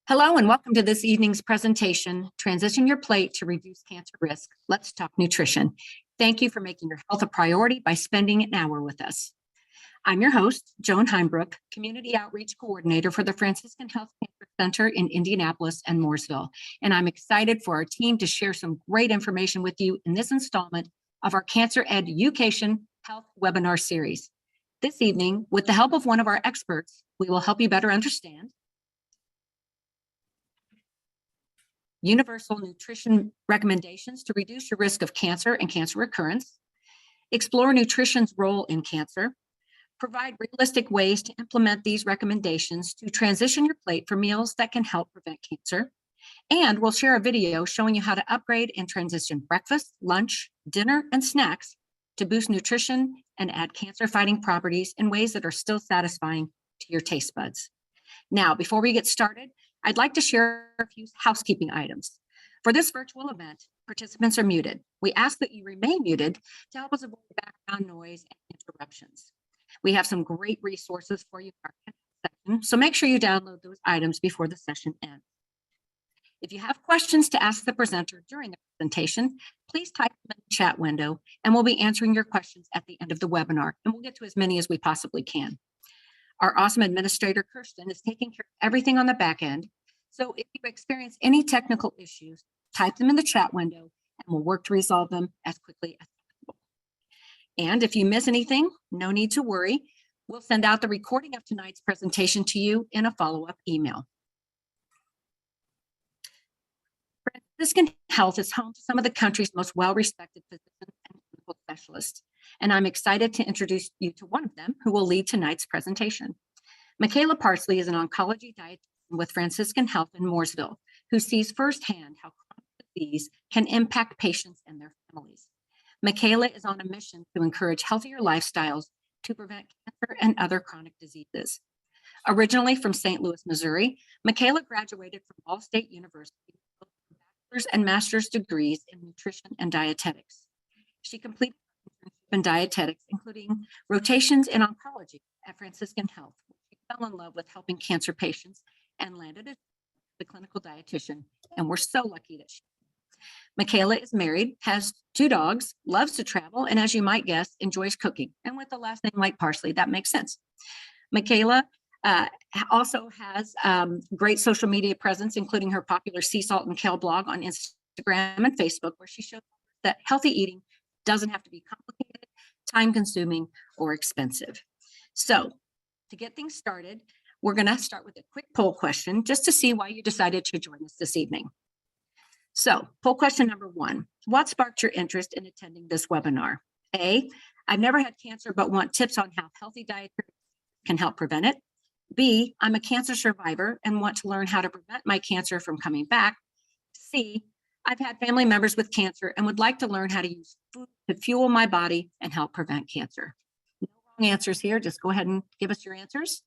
Hello and welcome to this evening's presentation, Transition Your Plate to Reduce Cancer Risk. Let's Talk Nutrition. Thank you for making your health a priority by spending an hour with us. I'm your host, Joan Heimbrook, Community Outreach Coordinator for the Franciscan Health Cancer Center in Indianapolis and Mooresville. And I'm excited for our team to share some great information with you in this installment of our Cancer Education Health webinar series. This evening, with the help of one of our experts, we will help you better understand universal nutrition recommendations to reduce your risk of cancer and cancer recurrence, explore nutrition's role in cancer, provide realistic ways to implement these recommendations to transition your plate for meals that can help prevent cancer, and we'll share a video showing you how to upgrade and transition breakfast, lunch, dinner, and snacks to boost nutrition and add cancer-fighting properties in ways that are still satisfying to your taste buds. Now, before we get started, I'd like to share a few housekeeping items. For this virtual event, participants are muted. We ask that you remain muted to help us avoid background noise and interruptions. We have some great resources for you in our section, so make sure you download those items before the session ends. If you have questions to ask the presenter during the presentation, please type them in the chat window, and we'll be answering your questions at the end of the webinar, and we'll get to as many as we possibly can. Our awesome administrator, Kirsten, is taking care of everything on the back end. So if you experience any technical issues, type them in the chat window and we'll work to resolve them as quickly as possible. And if you miss anything, no need to worry. We'll send out the recording of tonight's presentation to you in a follow-up email. Franciscan Health is home to some of the country's most well-respected physicians and clinical specialists. And I'm excited to introduce you to one of them who will lead tonight's presentation. Mickala Parsley is an oncology dietitian with Franciscan Health in Mooresville, who sees firsthand how chronic disease can impact patients and their families. Mickala is on a mission to encourage healthier lifestyles to prevent cancer and other chronic diseases. Originally from St. Louis, Missouri, Mickala graduated from Ball State University with bachelor's and master's degrees in nutrition and dietetics. She completed in dietetics, including rotations in oncology at Franciscan Health. She fell in love with helping cancer patients and landed as the clinical dietitian, and we're so lucky that she did. Mickala is married, has 2 dogs, loves to travel, and as you might guess, enjoys cooking. And with the last name like Parsley, that makes sense. Mickala also has great social media presence, including her popular Sea Salt and Kale blog on Instagram and Facebook, where she shows that healthy eating doesn't have to be complicated, time-consuming, or expensive. So to get things started, we're going to start with a quick poll question just to see why you decided to join us this evening. So poll question number 1, what sparked your interest in attending this webinar? A, I've never had cancer but want tips on how healthy diet can help prevent it. B, I'm a cancer survivor and want to learn how to prevent my cancer from coming back. C, I've had family members with cancer and would like to learn how to use food to fuel my body and help prevent cancer. No wrong answers here. Just go ahead and give us your answers.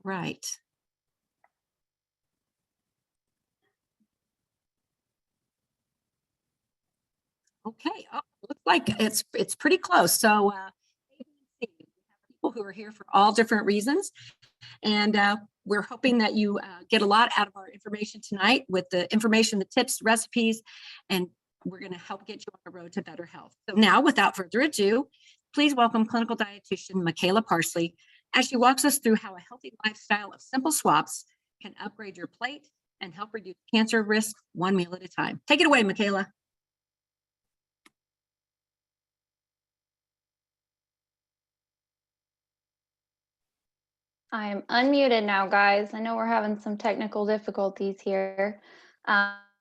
Right. Okay. Oh, looks like it's pretty close. So people who are here for all different reasons. And we're hoping that you get a lot out of our information tonight with the information, the tips, recipes, and we're going to help get you on the road to better health. So now, without further ado, please welcome clinical dietitian Mickala Parsley as she walks us through how a healthy lifestyle of simple swaps can upgrade your plate and help reduce cancer risk one meal at a time. Take it away, Mickala. I'm unmuted now, guys. I know we're having some technical difficulties here.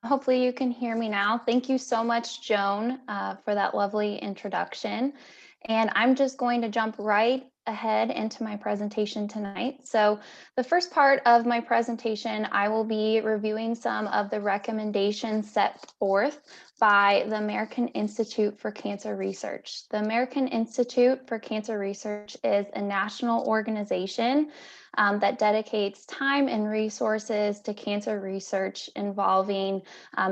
Hopefully you can hear me now. Thank you so much, Joan, for that lovely introduction. And I'm just going to jump right ahead into my presentation tonight. So the first part of my presentation, I will be reviewing some of the recommendations set forth by the American Institute for Cancer Research. The American Institute for Cancer Research is a national organization that dedicates time and resources to cancer research involving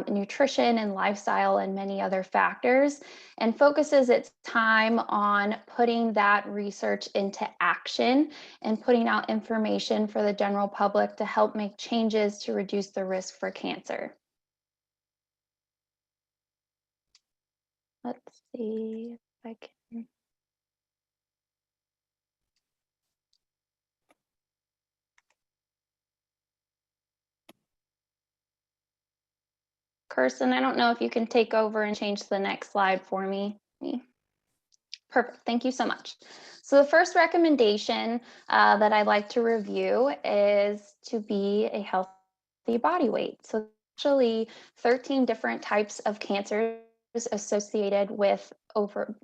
nutrition and lifestyle and many other factors, and focuses its time on putting that research into action and putting out information for the general public to help make changes to reduce the risk for cancer. Let's see if I can. Kirsten, I don't know if you can take over and change the next slide for me. Perfect, thank you so much. So the first recommendation that I'd like to review is to be a healthy body weight. So actually 13 different types of cancers associated with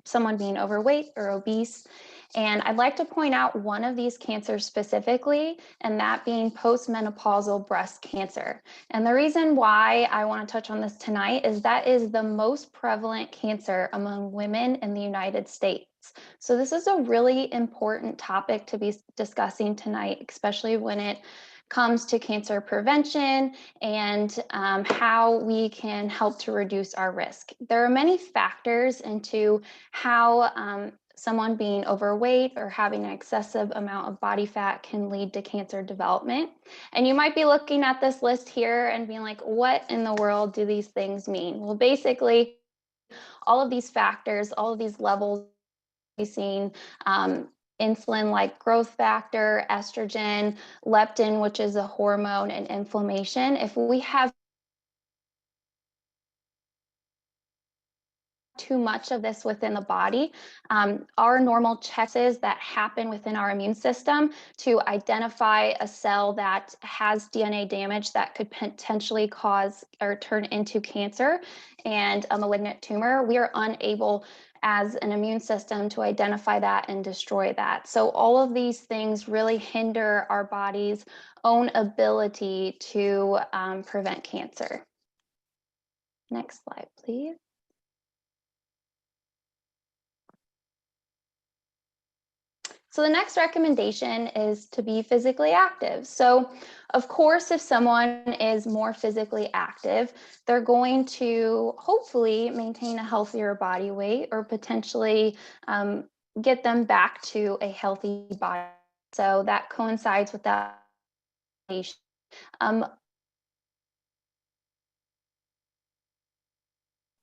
someone being overweight or obese. And I'd like to point out one of these cancers specifically, and that being postmenopausal breast cancer. And the reason why I want to touch on this tonight is that is the most prevalent cancer among women in the United States. So this is a really important topic to be discussing tonight, especially when it comes to cancer prevention and how we can help to reduce our risk. There are many factors into how someone being overweight or having an excessive amount of body fat can lead to cancer development. And you might be looking at this list here and being like, what in the world do these things mean? Well, basically, all of these factors, all of these levels we've seen, insulin like growth factor, estrogen, leptin, which is a hormone, and inflammation. If we have too much of this within the body, our normal checks that happen within our immune system to identify a cell that has DNA damage that could potentially cause or turn into cancer and a malignant tumor, we are unable as an immune system to identify that and destroy that. So all of these things really hinder our body's own ability to prevent cancer. Next slide, please. So the next recommendation is to be physically active. So of course, if someone is more physically active, they're going to hopefully maintain a healthier body weight or potentially get them back to a healthy body. So that coincides with that.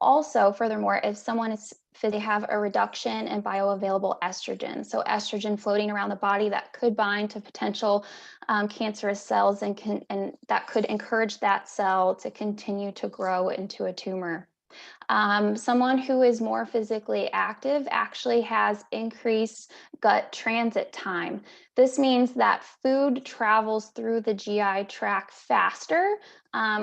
Also, furthermore, if someone is they have a reduction in bioavailable estrogen, so estrogen floating around the body that could bind to potential cancerous cells and that could encourage that cell to continue to grow into a tumor. Someone who is more physically active actually has increased gut transit time. This means that food travels through the GI tract faster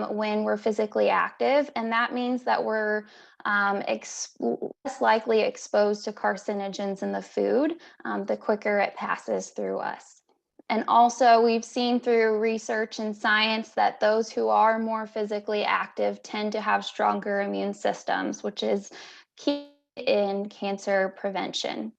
when we're physically active, and that means that we're less likely exposed to carcinogens in the food the quicker it passes through us. And also, we've seen through research and science that those who are more physically active tend to have stronger immune systems, which is key in cancer prevention.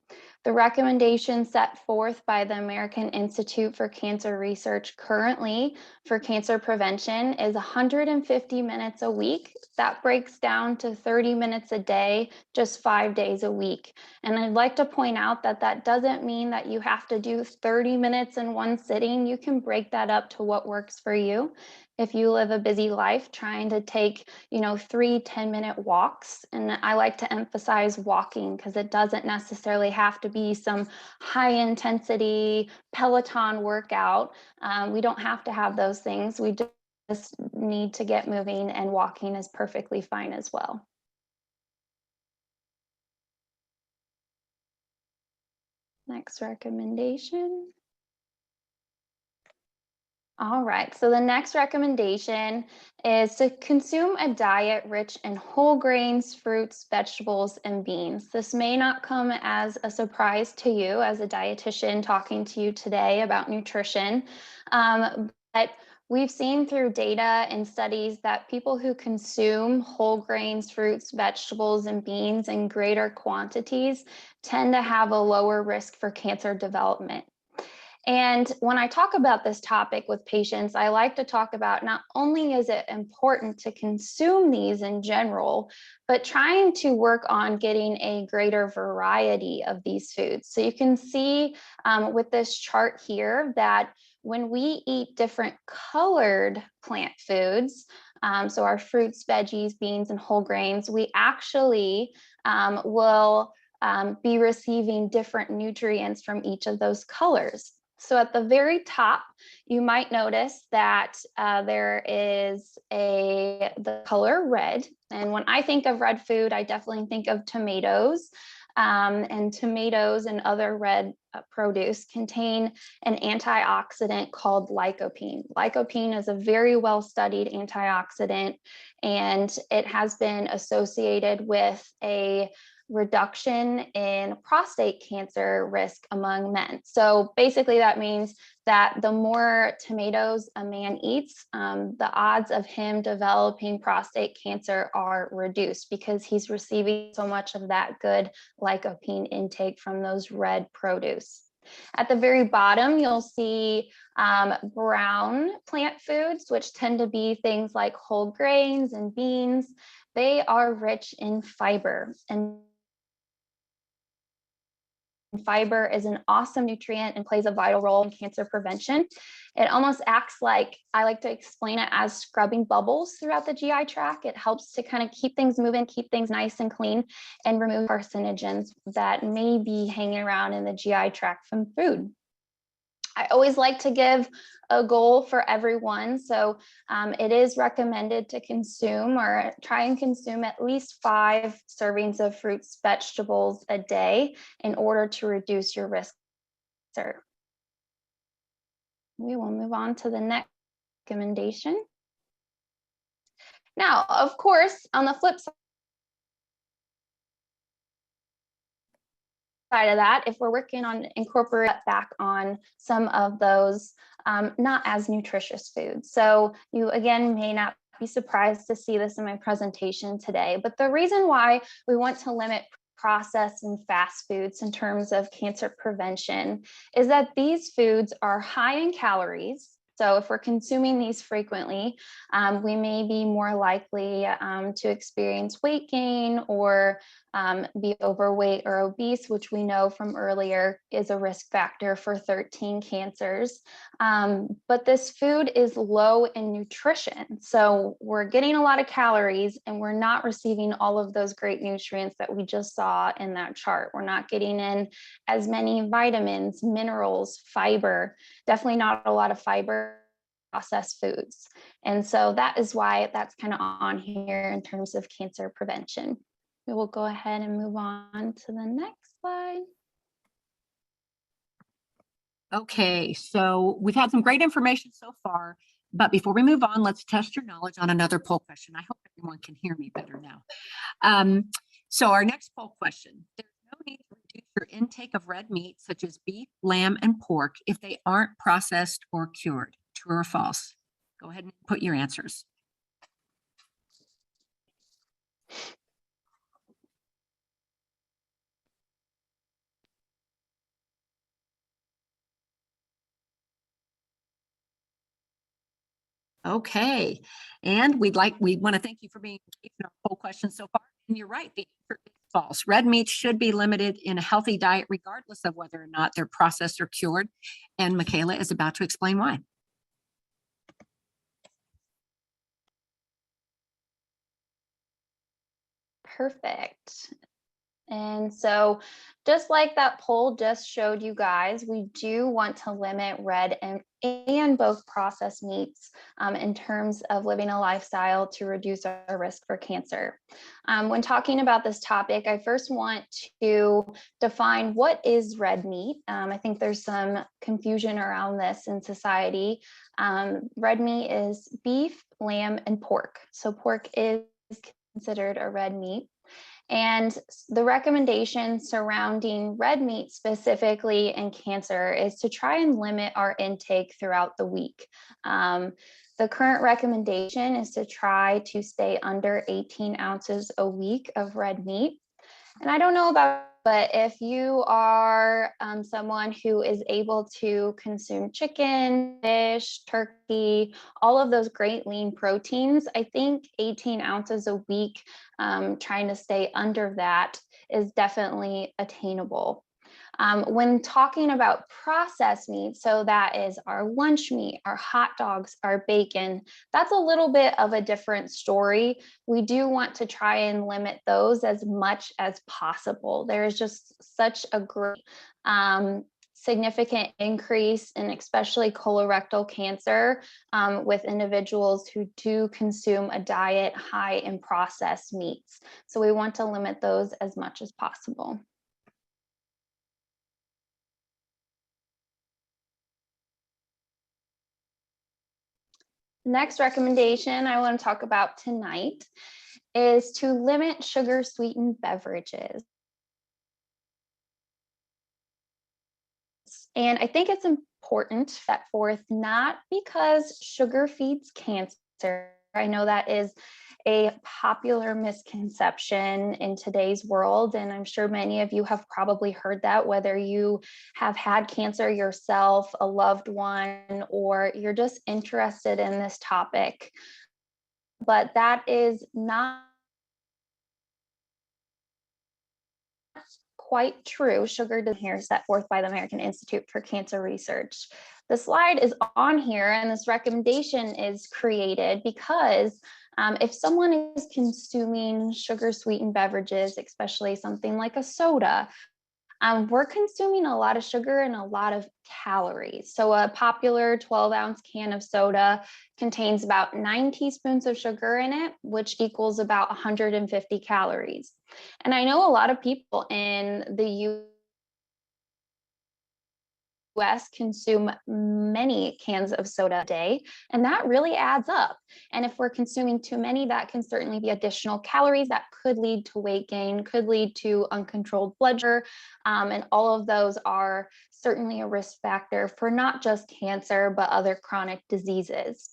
The recommendation set forth by the American Institute for Cancer Research currently for cancer prevention is 150 minutes a week. That breaks down to 30 minutes a day, just 5 days a week. And I'd like to point out that that doesn't mean that you have to do 30 minutes in one sitting. You can break that up to what works for you. If you live a busy life trying to take, 3 10-minute walks, and I like to emphasize walking because it doesn't necessarily have to be some high intensity Peloton workout. We don't have to have those things. We just need to get moving, and walking is perfectly fine as well. Next recommendation. All right, so the next recommendation is to consume a diet rich in whole grains, fruits, vegetables, and beans. This may not come as a surprise to you as a dietitian talking to you today about nutrition, but we've seen through data and studies that people who consume whole grains, fruits, vegetables, and beans in greater quantities tend to have a lower risk for cancer development. And when I talk about this topic with patients, I like to talk about not only is it important to consume these in general, but trying to work on getting a greater variety of these foods. So you can see with this chart here that when we eat different colored plant foods, so our fruits, veggies, beans, and whole grains, we actually will be receiving different nutrients from each of those colors. So at the very top, you might notice that there is the color red. And when I think of red food, I definitely think of tomatoes. And tomatoes and other red produce contain an antioxidant called lycopene. Lycopene is a very well-studied antioxidant, and it has been associated with a reduction in prostate cancer risk among men. So basically that means that the more tomatoes a man eats, the odds of him developing prostate cancer are reduced because he's receiving so much of that good lycopene intake from those red produce. At the very bottom, you'll see brown plant foods, which tend to be things like whole grains and beans. They are rich in fiber, and fiber is an awesome nutrient and plays a vital role in cancer prevention. It almost acts like, I like to explain it as scrubbing bubbles throughout the GI tract. It helps to kind of keep things moving, keep things nice and clean, and remove carcinogens that may be hanging around in the GI tract from food. I always like to give a goal for everyone. So it is recommended to consume or try and consume at least 5 servings of fruits, vegetables a day in order to reduce your risk. We will move on to the next recommendation. Now, of course, on the flip side of that, if we're working on incorporating back on some of those not as nutritious foods. So you again may not be surprised to see this in my presentation today, but the reason why we want to limit processed and fast foods in terms of cancer prevention is that these foods are high in calories. So if we're consuming these frequently, we may be more likely to experience weight gain or be overweight or obese, which we know from earlier is a risk factor for 13 cancers. But this food is low in nutrition. So we're getting a lot of calories and we're not receiving all of those great nutrients that we just saw in that chart. We're not getting in as many vitamins, minerals, fiber, definitely not a lot of fiber, processed foods. And so that is why that's kind of on here in terms of cancer prevention. We will go ahead and move on to the next slide. Okay, so we've had some great information so far, but before we move on, let's test your knowledge on another poll question. I hope everyone can hear me better now. So our next poll question, there's no need to reduce your intake of red meat, such as beef, lamb, and pork, if they aren't processed or cured. True or false? Go ahead and put your answers. Okay, and we want to thank you for being engaged in our poll question so far. And you're right, the answer is false. Red meat should be limited in a healthy diet, regardless of whether or not they're processed or cured. And Mickala is about to explain why. Perfect. And so just like that poll just showed you guys, we do want to limit red and both processed meats in terms of living a lifestyle to reduce our risk for cancer. When talking about this topic, I first want to define what is red meat. I think there's some confusion around this in society. Red meat is beef, lamb, and pork. So pork is considered a red meat. And the recommendation surrounding red meat specifically in cancer is to try and limit our intake throughout the week. The current recommendation is to try to stay under 18 ounces a week of red meat. And I don't know about, but if you are someone who is able to consume chicken, fish, turkey, all of those great lean proteins, I think 18 ounces a week, trying to stay under that is definitely attainable. When talking about processed meat, so that is our lunch meat, our hot dogs, our bacon, that's a little bit of a different story. We do want to try and limit those as much as possible. There is just such a great significant increase in especially colorectal cancer with individuals who do consume a diet high in processed meats. So we want to limit those as much as possible. Next recommendation I want to talk about tonight is to limit sugar sweetened beverages. And I think it's important to set forth not because sugar feeds cancer. I know that is a popular misconception in today's world. And I'm sure many of you have probably heard that, whether you have had cancer yourself, a loved one, or you're just interested in this topic. But that is not quite true. Sugar doesn't here set forth by the American Institute for Cancer Research. The slide is on here, and this recommendation is created because if someone is consuming sugar sweetened beverages, especially something like a soda, we're consuming a lot of sugar and a lot of calories. So a popular 12-ounce can of soda contains about 9 teaspoons of sugar in it, which equals about 150 calories. And I know a lot of people in the US consume many cans of soda a day, and that really adds up. And if we're consuming too many, that can certainly be additional calories that could lead to weight gain, could lead to uncontrolled blood sugar, and all of those are certainly a risk factor for not just cancer, but other chronic diseases.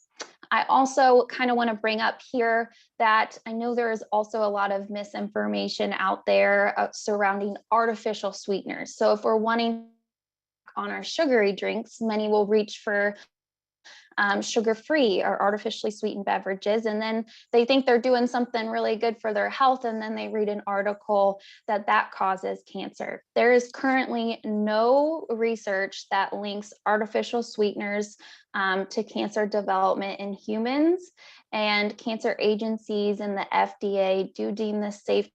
I also kind of want to bring up here that I know there is also a lot of misinformation out there surrounding artificial sweeteners. So if we're wanting on our sugary drinks, many will reach for sugar-free or artificially sweetened beverages, and then they think they're doing something really good for their health, and then they read an article that that causes cancer. There is currently no research that links artificial sweeteners to cancer development in humans, and cancer agencies and the FDA do deem this safe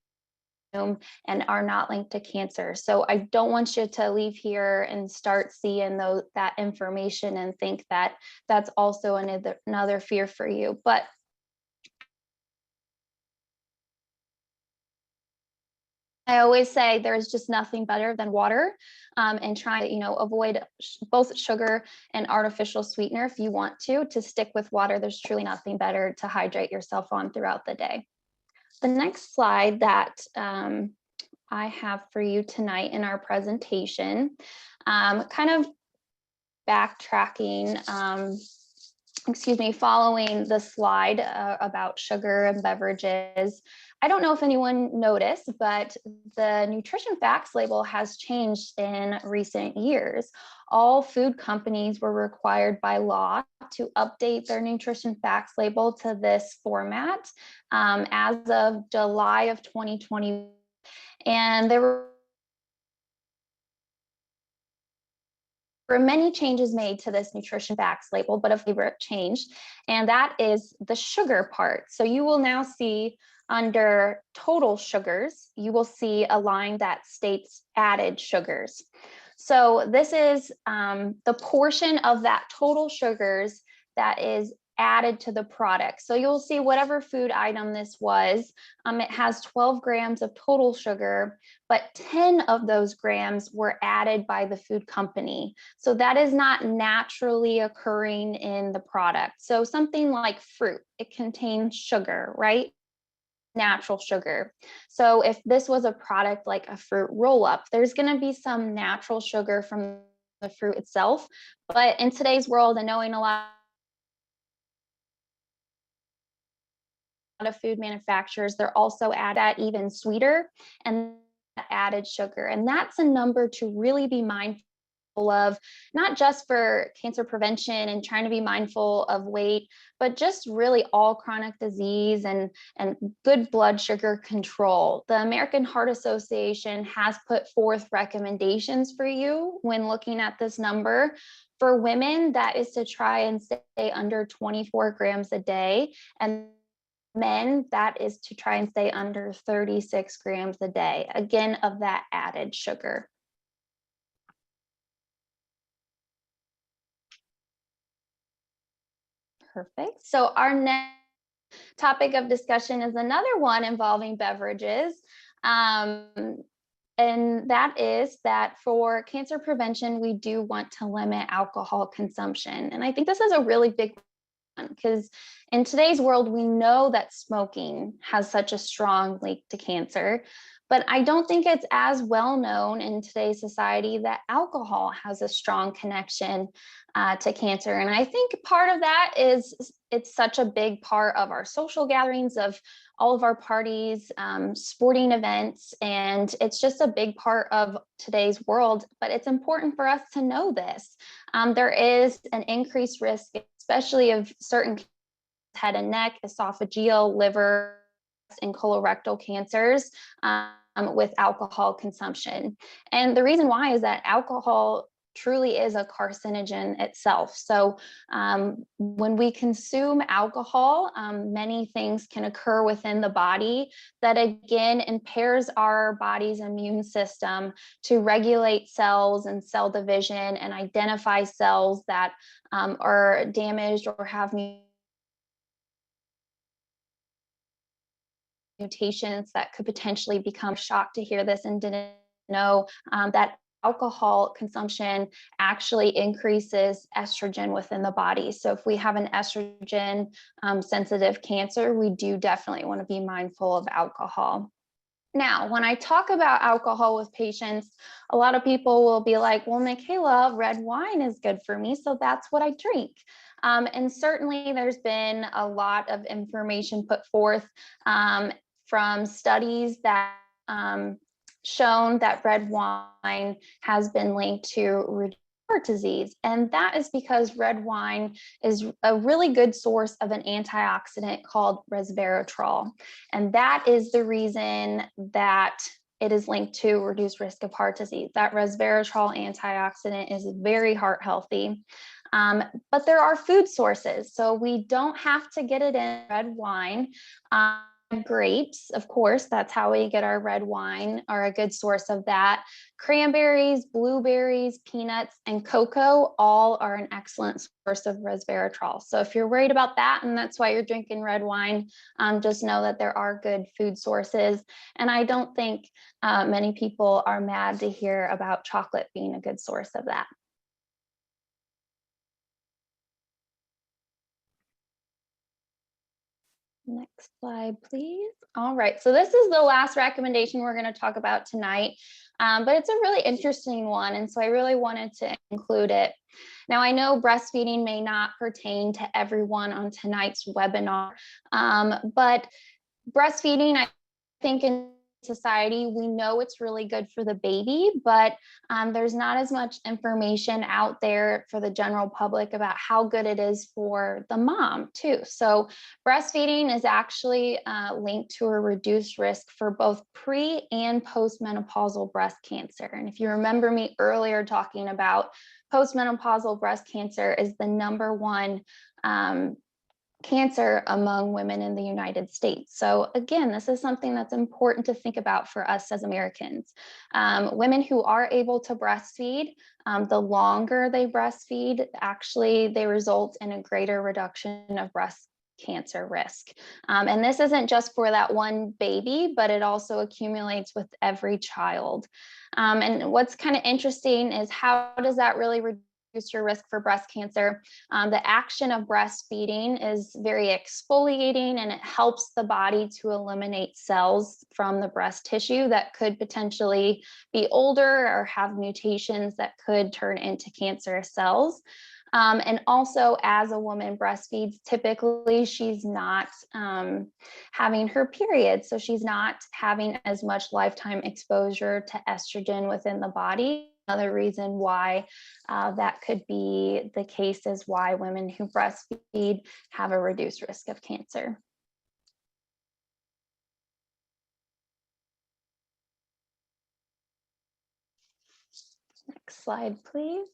and are not linked to cancer. So I don't want you to leave here and start seeing that information and think that that's also another fear for you. But I always say there's just nothing better than water, and try to, avoid both sugar and artificial sweetener if you want to stick with water. There's truly nothing better to hydrate yourself on throughout the day. The next slide that I have for you tonight in our presentation, kind of backtracking, following the slide about sugar and beverages. I don't know if anyone noticed, but the nutrition facts label has changed in recent years. All food companies were required by law to update their nutrition facts label to this format as of July of 2020. And there were many changes made to this nutrition facts label, but a favorite change, and that is the sugar part. So you will now see under total sugars, you will see a line that states added sugars. So this is the portion of that total sugars that is added to the product. So you'll see whatever food item this was, it has 12 grams of total sugar, but 10 of those grams were added by the food company. So that is not naturally occurring in the product. So something like fruit, it contains sugar, right? Natural sugar. So if this was a product like a fruit roll-up, there's going to be some natural sugar from the fruit itself. But in today's world, and knowing a lot of food manufacturers, they're also add that even sweeter. And added sugar. And that's a number to really be mindful of, not just for cancer prevention and trying to be mindful of weight, but just really all chronic disease and good blood sugar control. The American Heart Association has put forth recommendations for you when looking at this number. For women, that is to try and stay under 24 grams a day. And men, that is to try and stay under 36 grams a day, again, of that added sugar. Perfect. So our next topic of discussion is another one involving beverages. And that is that for cancer prevention, we do want to limit alcohol consumption. And I think this is a really big one because in today's world, we know that smoking has such a strong link to cancer. But I don't think it's as well known in today's society that alcohol has a strong connection to cancer. And I think part of that is it's such a big part of our social gatherings, of all of our parties, sporting events, and it's just a big part of today's world. But it's important for us to know this. There is an increased risk, especially of certain head and neck, esophageal, liver, and colorectal cancers with alcohol consumption. And the reason why is that alcohol truly is a carcinogen itself. So when we consume alcohol, many things can occur within the body that again impairs our body's immune system to regulate cells and cell division and identify cells that are damaged or have mutations that could potentially become shocked to hear this and didn't know that alcohol consumption actually increases estrogen within the body. So if we have an estrogen sensitive cancer, we do definitely want to be mindful of alcohol. Now, when I talk about alcohol with patients, a lot of people will be like, well, Mickala, red wine is good for me, so that's what I drink. And certainly there's been a lot of information put forth from studies that shown that red wine has been linked to heart disease. And that is because red wine is a really good source of an antioxidant called resveratrol. And that is the reason that it is linked to reduced risk of heart disease. That resveratrol antioxidant is very heart healthy. But there are food sources, so we don't have to get it in red wine. Grapes, of course, that's how we get our red wine, are a good source of that. Cranberries, blueberries, peanuts, and cocoa all are an excellent source of resveratrol. So if you're worried about that and that's why you're drinking red wine, just know that there are good food sources. And I don't think many people are mad to hear about chocolate being a good source of that. Next slide, please. All right, so this is the last recommendation we're going to talk about tonight, but it's a really interesting one, and so I really wanted to include it. Now, I know breastfeeding may not pertain to everyone on tonight's webinar, but breastfeeding, I think in society, we know it's really good for the baby, but there's not as much information out there for the general public about how good it is for the mom too. So breastfeeding is actually linked to a reduced risk for both pre and postmenopausal breast cancer. And if you remember me earlier talking about postmenopausal breast cancer is the #1 cancer among women in the United States. So again, this is something that's important to think about for us as Americans. Women who are able to breastfeed, the longer they breastfeed, actually they result in a greater reduction of breast cancer risk. And this isn't just for that one baby, but it also accumulates with every child. And what's kind of interesting is how does that really reduce your risk for breast cancer? The action of breastfeeding is very exfoliating and it helps the body to eliminate cells from the breast tissue that could potentially be older or have mutations that could turn into cancerous cells. And also, as a woman breastfeeds, typically she's not having her period. So she's not having as much lifetime exposure to estrogen within the body. Another reason why that could be the case is why women who breastfeed have a reduced risk of cancer. Next slide, please.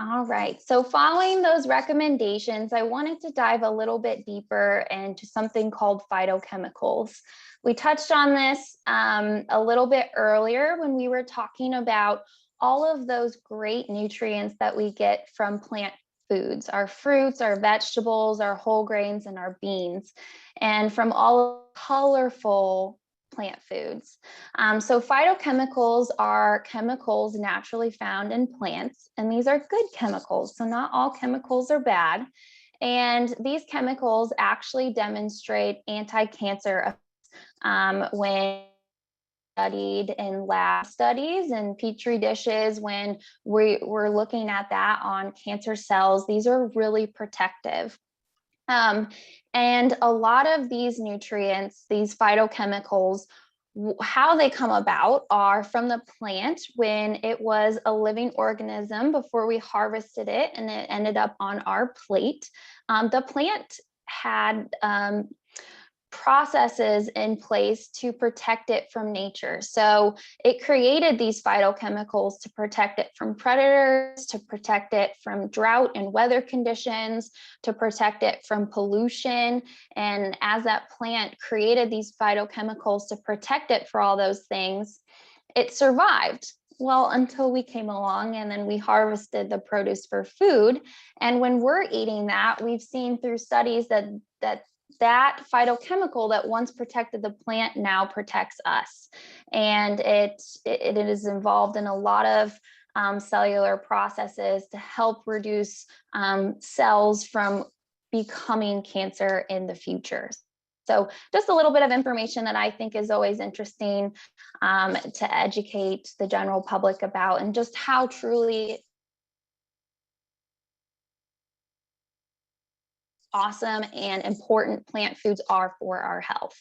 All right, so following those recommendations, I wanted to dive a little bit deeper into something called phytochemicals. We touched on this a little bit earlier when we were talking about all of those great nutrients that we get from plant foods, our fruits, our vegetables, our whole grains, and our beans, and from all colorful plant foods. So phytochemicals are chemicals naturally found in plants, and these are good chemicals. So not all chemicals are bad. And these chemicals actually demonstrate anti-cancer effects when studied in lab studies and petri dishes. When we're looking at that on cancer cells, these are really protective. And a lot of these nutrients, these phytochemicals, how they come about are from the plant when it was a living organism before we harvested it and it ended up on our plate. The plant had processes in place to protect it from nature. So it created these phytochemicals to protect it from predators, to protect it from drought and weather conditions, to protect it from pollution. And as that plant created these phytochemicals to protect it for all those things, it survived. Well, until we came along and then we harvested the produce for food. And when we're eating that, we've seen through studies that phytochemical that once protected the plant now protects us. And it is involved in a lot of cellular processes to help reduce cells from becoming cancer in the future. So just a little bit of information that I think is always interesting to educate the general public about, and just how truly awesome and important plant foods are for our health.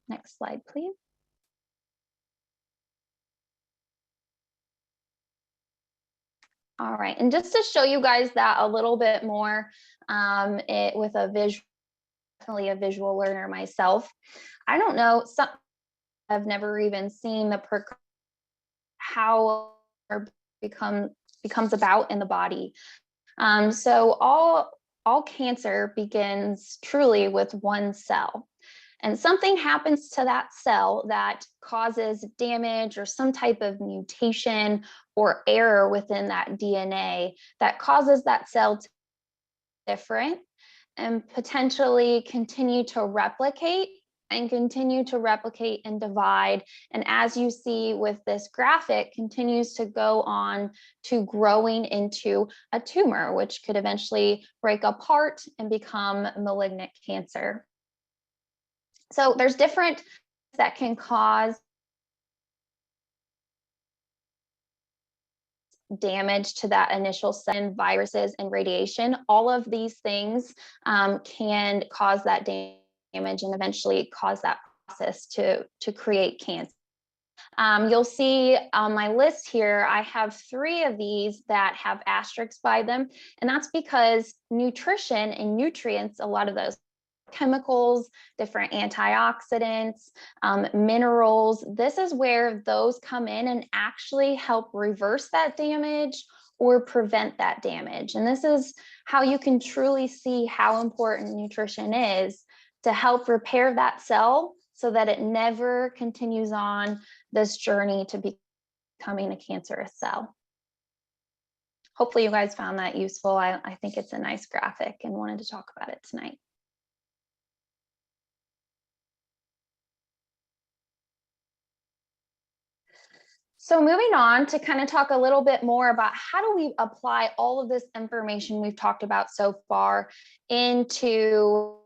Next slide, please. All right, and just to show you guys that a little bit more with a visual, definitely a visual learner myself. I don't know, I've never even seen how it becomes about in the body. So all cancer begins truly with one cell. And something happens to that cell that causes damage or some type of mutation or error within that DNA that causes that cell to be different and potentially continue to replicate and divide. And as you see with this graphic, continues to go on to growing into a tumor, which could eventually break apart and become malignant cancer. So there's different that can cause damage to that initial cell, viruses and radiation. All of these things can cause that damage and eventually cause that process to create cancer. You'll see on my list here, I have 3 of these that have asterisks by them, and that's because nutrition and nutrients, a lot of those chemicals, different antioxidants, minerals, this is where those come in and actually help reverse that damage or prevent that damage. And this is how you can truly see how important nutrition is to help repair that cell so that it never continues on this journey to becoming a cancerous cell. Hopefully you guys found that useful. I think it's a nice graphic and wanted to talk about it tonight. So moving on to kind of talk a little bit more about how do we apply all of this information we've talked about so far into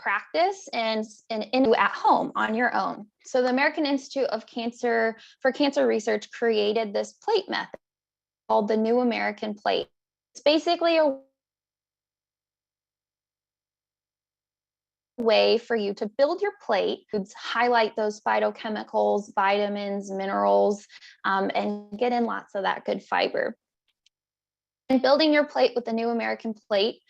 practice and at home on your own. So the American Institute of Cancer Research created this plate method called the New American Plate. It's basically a way for you to build your plate, highlight those phytochemicals, vitamins, minerals, and get in lots of that good fiber. In building your plate with the New American Plate,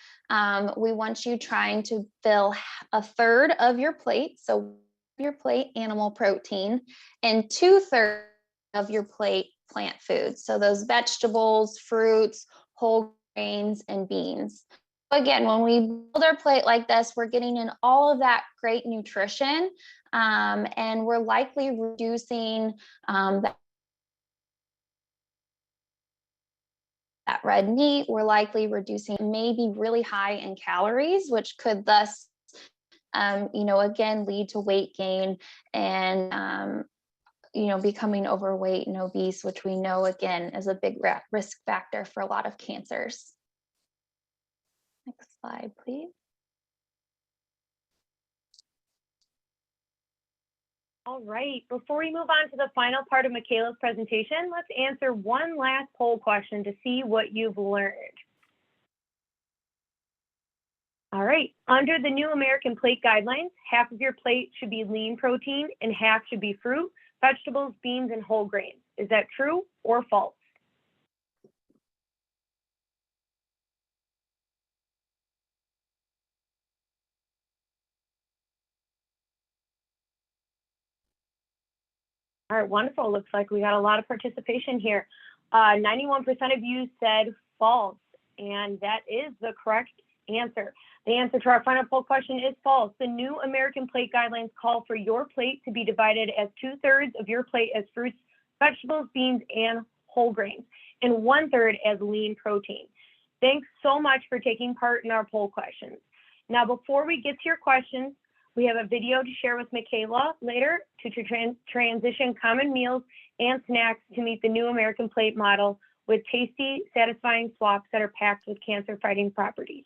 we want you trying to fill a third of your plate, so your plate animal protein, and 2/3 of your plate plant foods. So those vegetables, fruits, whole grains, and beans. Again, when we build our plate like this, we're getting in all of that great nutrition, and we're likely reducing that red meat. We're likely reducing maybe really high in calories, which could thus, again, lead to weight gain and, becoming overweight and obese, which we know, again, is a big risk factor for a lot of cancers. Next slide, please. All right, before we move on to the final part of Mickala's presentation, let's answer one last poll question to see what you've learned. All right, under the New American Plate guidelines, half of your plate should be lean protein and half should be fruit, vegetables, beans, and whole grains. Is that true or false? All right, wonderful. Looks like we got a lot of participation here. 91% of you said false, and that is the correct answer. The answer to our final poll question is false. The New American Plate guidelines call for your plate to be divided as 2/3 of your plate as fruits, vegetables, beans, and whole grains, and 1/3 as lean protein. Thanks so much for taking part in our poll questions. Now, before we get to your questions, we have a video to share with Mickala later to transition common meals and snacks to meet the New American Plate model with tasty, satisfying swaps that are packed with cancer-fighting properties.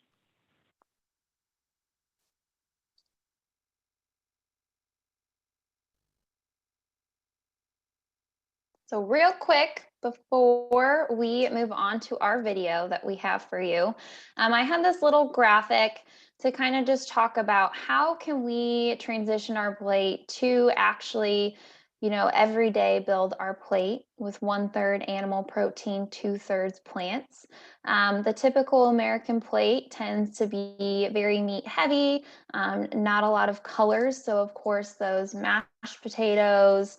So real quick, before we move on to our video that we have for you, I had this little graphic to kind of just talk about how can we transition our plate to actually, every day build our plate with 1/3 animal protein, 2/3 plants. The typical American plate tends to be very meat heavy, not a lot of colors. So of course, those mashed potatoes,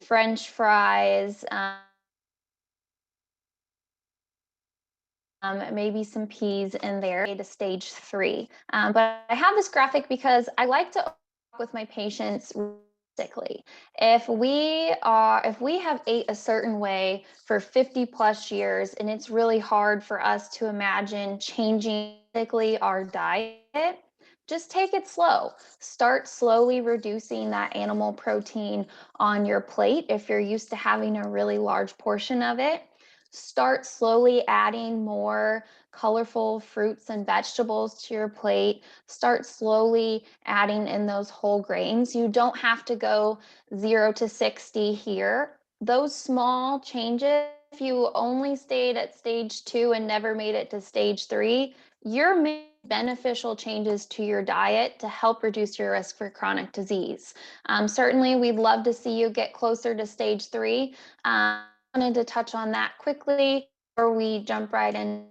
French fries, maybe some peas in there to stage 3. But I have this graphic because I like to work with my patients realistically. If we have ate a certain way for 50+ years and it's really hard for us to imagine changing our diet, just take it slow. Start slowly reducing that animal protein on your plate if you're used to having a really large portion of it. Start slowly adding more colorful fruits and vegetables to your plate. Start slowly adding in those whole grains. You don't have to go 0 to 60 here. Those small changes, if you only stayed at stage 2 and never made it to stage 3, you're making beneficial changes to your diet to help reduce your risk for chronic disease. Certainly, we'd love to see you get closer to stage 3. I wanted to touch on that quickly before we jump right in.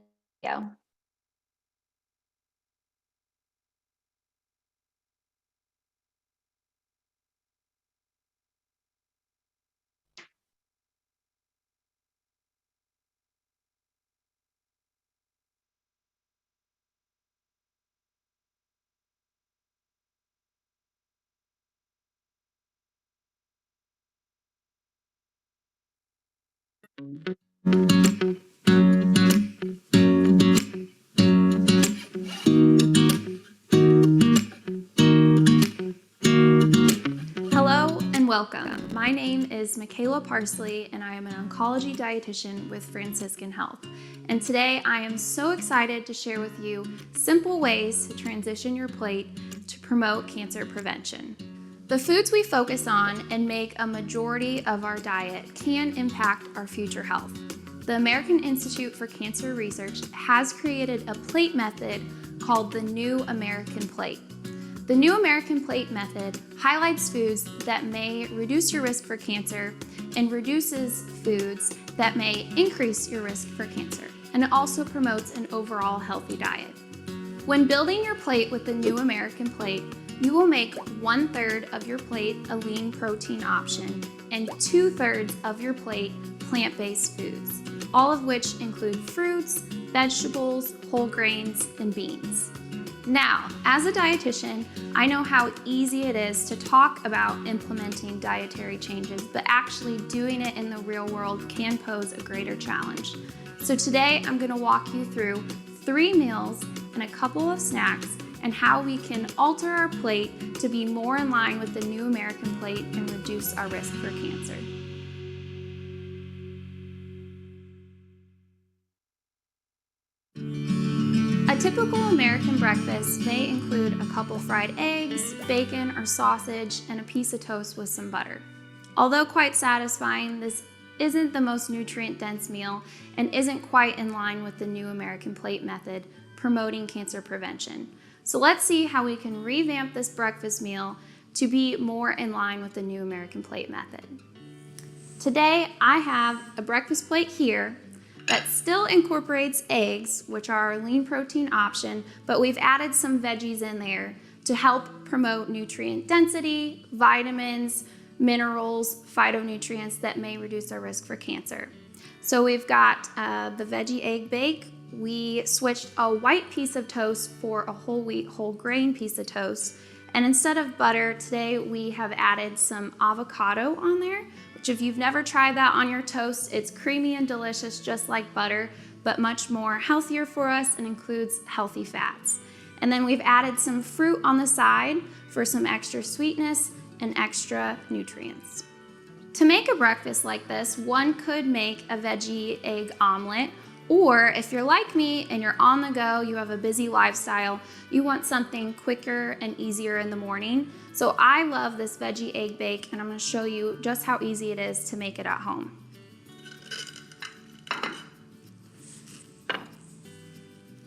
Hello and welcome. My name is Mickala Parsley and I am an oncology dietitian with Franciscan Health. And today I am so excited to share with you simple ways to transition your plate to promote cancer prevention. The foods we focus on and make a majority of our diet can impact our future health. The American Institute for Cancer Research has created a plate method called the New American Plate. The New American Plate method highlights foods that may reduce your risk for cancer and reduces foods that may increase your risk for cancer. And it also promotes an overall healthy diet. When building your plate with the New American Plate, you will make 1/3 of your plate a lean protein option and 2/3 of your plate plant-based foods, all of which include fruits, vegetables, whole grains, and beans. Now, as a dietitian, I know how easy it is to talk about implementing dietary changes, but actually doing it in the real world can pose a greater challenge. So today, I'm going to walk you through 3 meals and a couple of snacks and how we can alter our plate to be more in line with the New American Plate and reduce our risk for cancer. A typical American breakfast may include a couple fried eggs, bacon or sausage, and a piece of toast with some butter. Although quite satisfying, this isn't the most nutrient-dense meal and isn't quite in line with the New American Plate method promoting cancer prevention. So let's see how we can revamp this breakfast meal to be more in line with the New American Plate method. Today, I have a breakfast plate here that still incorporates eggs, which are our lean protein option, but we've added some veggies in there to help promote nutrient density, vitamins, minerals, phytonutrients that may reduce our risk for cancer. So we've got the veggie egg bake. We switched a white piece of toast for a whole wheat, whole grain piece of toast. And instead of butter, today we have added some avocado on there, which if you've never tried that on your toast, it's creamy and delicious just like butter, but much more healthier for us and includes healthy fats. And then we've added some fruit on the side for some extra sweetness and extra nutrients. To make a breakfast like this, one could make a veggie egg omelet, or if you're like me and you're on the go, you have a busy lifestyle, you want something quicker and easier in the morning. So I love this veggie egg bake, and I'm going to show you just how easy it is to make it at home.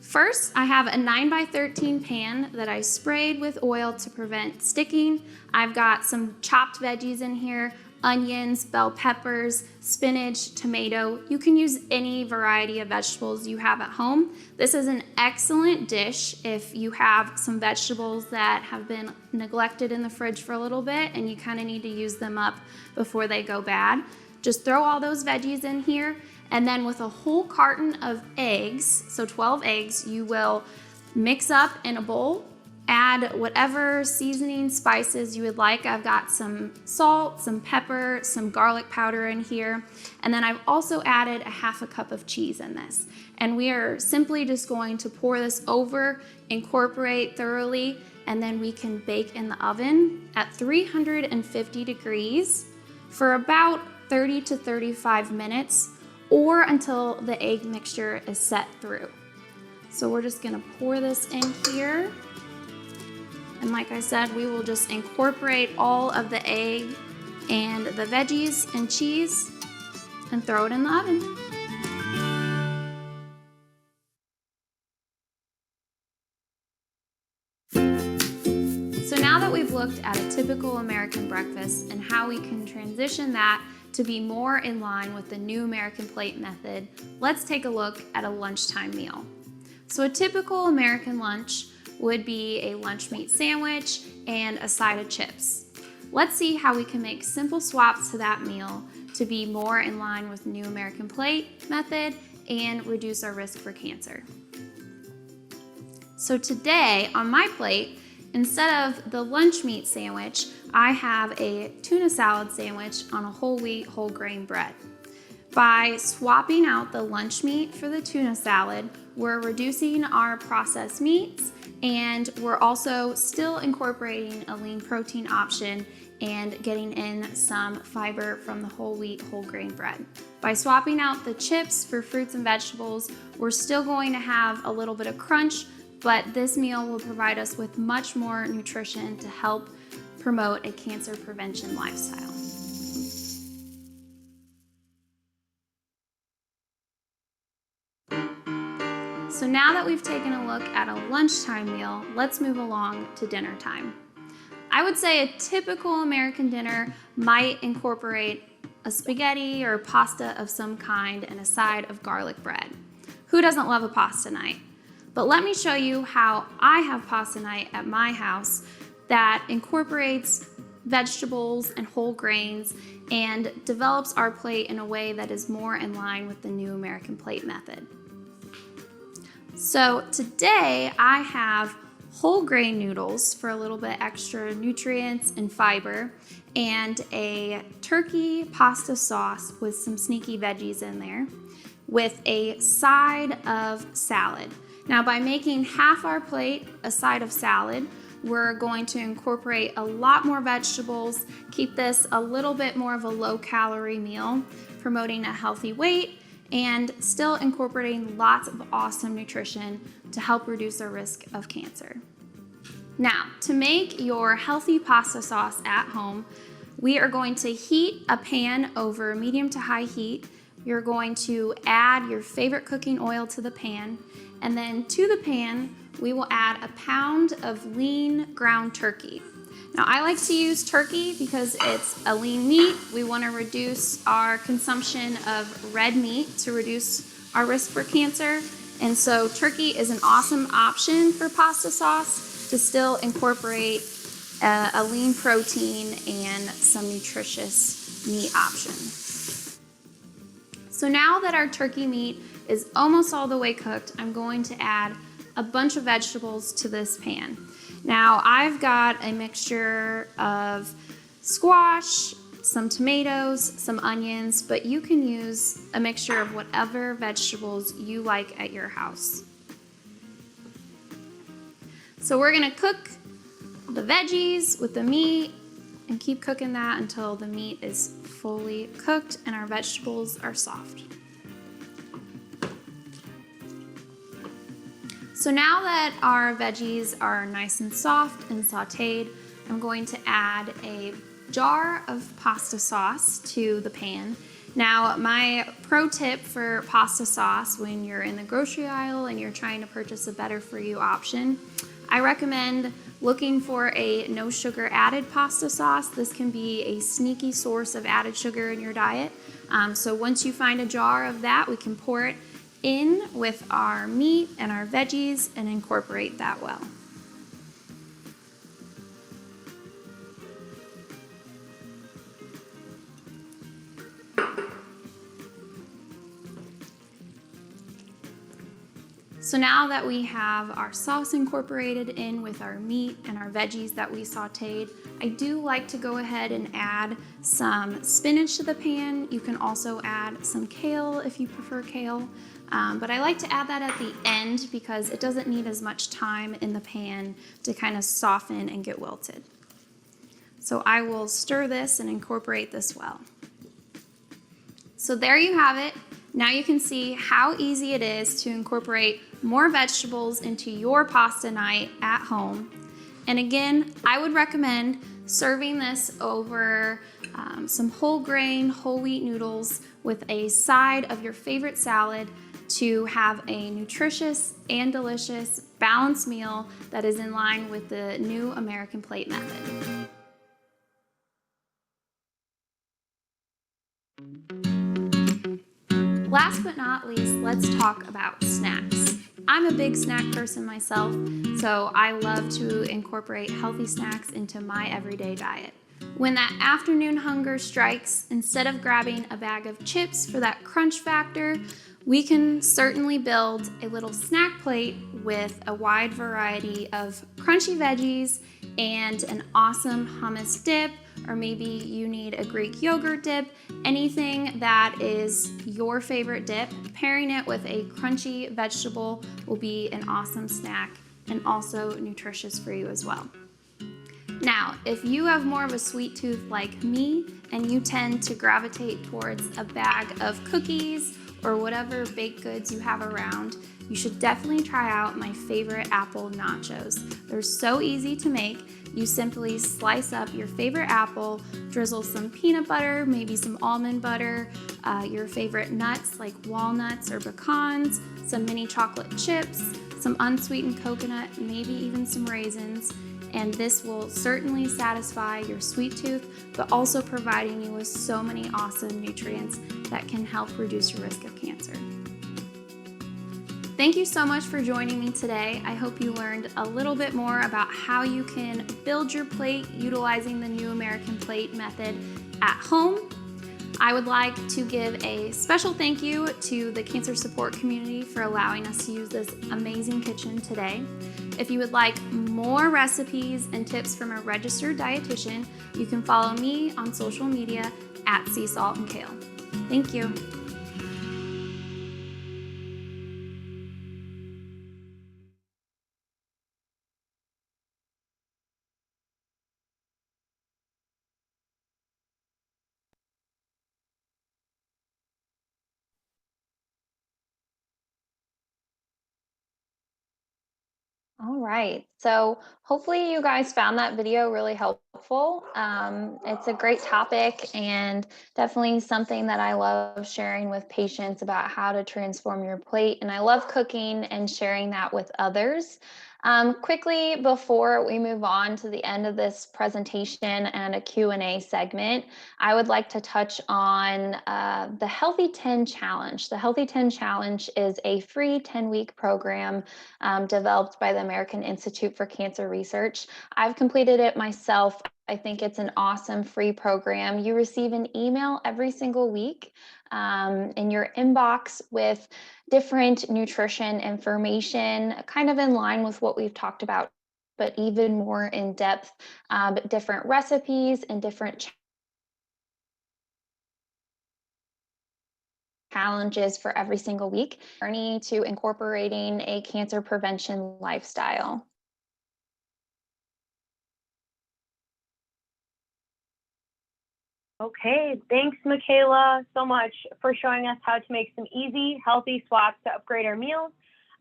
First, I have a 9x13 pan that I sprayed with oil to prevent sticking. I've got some chopped veggies in here, onions, bell peppers, spinach, tomato. You can use any variety of vegetables you have at home. This is an excellent dish if you have some vegetables that have been neglected in the fridge for a little bit and you kind of need to use them up before they go bad. Just throw all those veggies in here, and then with a whole carton of eggs, so 12 eggs, you will mix up in a bowl. Add whatever seasoning spices you would like. I've got some salt, some pepper, some garlic powder in here. And then I've also added a 1/2 cup of cheese in this. And we are simply just going to pour this over, incorporate thoroughly, and then we can bake in the oven at 350 degrees for about 30 to 35 minutes or until the egg mixture is set through. So we're just gonna pour this in here. And like I said, we will just incorporate all of the egg and the veggies and cheese and throw it in the oven. So now that we've looked at a typical American breakfast and how we can transition that to be more in line with the New American Plate method, let's take a look at a lunchtime meal. So a typical American lunch would be a lunch meat sandwich and a side of chips. Let's see how we can make simple swaps to that meal to be more in line with New American Plate method and reduce our risk for cancer. So today on my plate, instead of the lunch meat sandwich, I have a tuna salad sandwich on a whole wheat, whole grain bread. By swapping out the lunch meat for the tuna salad, we're reducing our processed meats, and we're also still incorporating a lean protein option and getting in some fiber from the whole wheat, whole grain bread. By swapping out the chips for fruits and vegetables, we're still going to have a little bit of crunch, but this meal will provide us with much more nutrition to help promote a cancer prevention lifestyle. So now that we've taken a look at a lunchtime meal, let's move along to dinner time. I would say a typical American dinner might incorporate a spaghetti or pasta of some kind and a side of garlic bread. Who doesn't love a pasta night? But let me show you how I have pasta night at my house that incorporates vegetables and whole grains and develops our plate in a way that is more in line with the new American plate method. So today I have whole grain noodles for a little bit extra nutrients and fiber, and a turkey pasta sauce with some sneaky veggies in there, with a side of salad. Now, by making half our plate a side of salad, we're going to incorporate a lot more vegetables, keep this a little bit more of a low-calorie meal, promoting a healthy weight, and still incorporating lots of awesome nutrition to help reduce our risk of cancer. Now, to make your healthy pasta sauce at home, we are going to heat a pan over medium to high heat. You're going to add your favorite cooking oil to the pan, and then to the pan, we will add a pound of lean ground turkey. Now, I like to use turkey because it's a lean meat. We want to reduce our consumption of red meat to reduce our risk for cancer. And so turkey is an awesome option for pasta sauce to still incorporate a lean protein and some nutritious meat option. So now that our turkey meat is almost all the way cooked, I'm going to add a bunch of vegetables to this pan. Now, I've got a mixture of squash, some tomatoes, some onions, but you can use a mixture of whatever vegetables you like at your house. So we're gonna cook the veggies with the meat and keep cooking that until the meat is fully cooked and our vegetables are soft. So now that our veggies are nice and soft and sauteed, I'm going to add a jar of pasta sauce to the pan. Now, my pro tip for pasta sauce when you're in the grocery aisle and you're trying to purchase a better for you option, I recommend looking for a no sugar added pasta sauce. This can be a sneaky source of added sugar in your diet. So once you find a jar of that, we can pour it in with our meat and our veggies and incorporate that well. So now that we have our sauce incorporated in with our meat and our veggies that we sauteed, I do like to go ahead and add some spinach to the pan. You can also add some kale if you prefer kale, but I like to add that at the end because it doesn't need as much time in the pan to kind of soften and get wilted. So I will stir this and incorporate this well. So there you have it. Now you can see how easy it is to incorporate more vegetables into your pasta night at home. And again, I would recommend serving this over some whole grain, whole wheat noodles with a side of your favorite salad to have a nutritious and delicious balanced meal that is in line with the new American plate method. Last but not least, let's talk about snacks. I'm a big snack person myself, so I love to incorporate healthy snacks into my everyday diet. When that afternoon hunger strikes, instead of grabbing a bag of chips for that crunch factor, we can certainly build a little snack plate with a wide variety of crunchy veggies and an awesome hummus dip, or maybe you need a Greek yogurt dip. Anything that is your favorite dip, pairing it with a crunchy vegetable will be an awesome snack and also nutritious for you as well. Now, if you have more of a sweet tooth like me and you tend to gravitate towards a bag of cookies or whatever baked goods you have around, you should definitely try out my favorite apple nachos. They're so easy to make. You simply slice up your favorite apple, drizzle some peanut butter, maybe some almond butter, your favorite nuts like walnuts or pecans, some mini chocolate chips, some unsweetened coconut, maybe even some raisins. And this will certainly satisfy your sweet tooth, but also providing you with so many awesome nutrients that can help reduce your risk of cancer. Thank you so much for joining me today. I hope you learned a little bit more about how you can build your plate utilizing the New American Plate method at home. I would like to give a special thank you to the cancer support community for allowing us to use this amazing kitchen today. If you would like more recipes and tips from a registered dietitian, you can follow me on social media at Sea Salt and Kale. Thank you. All right, so hopefully you guys found that video really helpful. It's a great topic and definitely something that I love sharing with patients about how to transform your plate. And I love cooking and sharing that with others. Quickly, before we move on to the end of this presentation and a Q&A segment, I would like to touch on the Healthy 10 Challenge. The Healthy 10 Challenge is a free 10-week program developed by the American Institute for Cancer Research. I've completed it myself. I think it's an awesome free program. You receive an email every single week in your inbox with different nutrition information, kind of in line with what we've talked about, but even more in depth, different recipes and different challenges for every single week, journey to incorporating a cancer prevention lifestyle. Okay, thanks, Mickala, so much for showing us how to make some easy, healthy swaps to upgrade our meals.